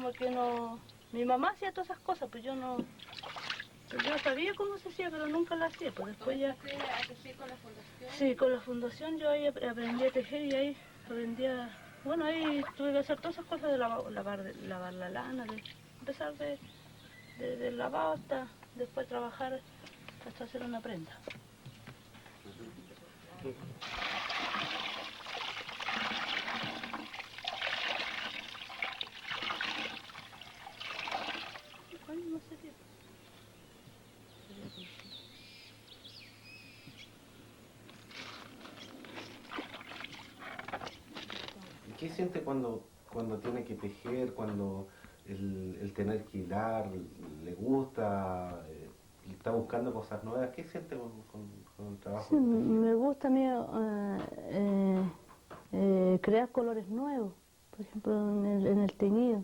como que no... Mi mamá hacía todas esas cosas, pues yo no... Yo sabía cómo se hacía, pero nunca lo hacía, pues después ya... ¿A tejer con la fundación? Sí, con la fundación yo ahí aprendí a tejer y ahí aprendí a... Bueno, ahí tuve que hacer todas esas cosas de lavar la lana, de empezar del lavado hasta después trabajar hasta hacer una prenda. Ay, no sé qué. ¿Qué siente cuando tiene que tejer, cuando el tener que hilar le gusta, está buscando cosas nuevas? ¿Qué siente con el trabajo? Sí, me gusta a mí crear colores nuevos, por ejemplo en el teñido.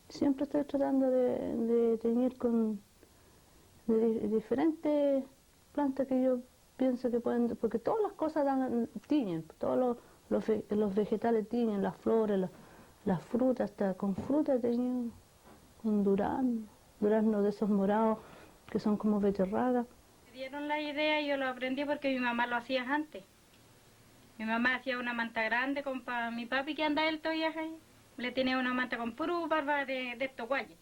Siempre estoy tratando de teñir con diferentes plantas que yo pienso que pueden, porque todas las cosas tiñen, todos los vegetales tiñen, las flores, las frutas, hasta con fruta teñido, con durazno de esos morados que son como beterragas. Me dieron la idea y yo lo aprendí porque mi mamá lo hacía antes. Mi mamá hacía una manta grande con mi papi que anda él todavía ahí. Le tenía una manta con puro barba de estos guayes,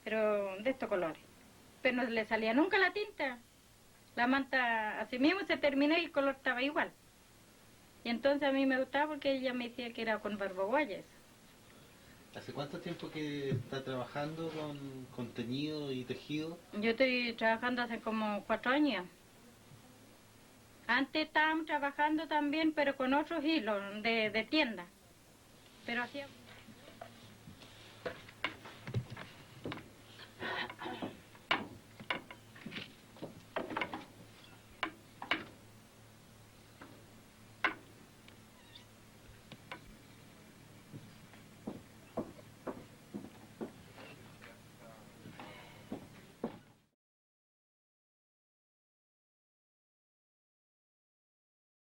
pero de estos colores. Pero no le salía nunca la tinta. La manta así mismo se terminó y el color estaba igual. Y entonces a mí me gustaba porque ella me decía que era con barba guayes. ¿Hace cuánto tiempo que está trabajando con teñido y tejido? Yo estoy trabajando hace como 4 años. Antes estábamos trabajando también, pero con otros hilos de tienda. Pero hacía...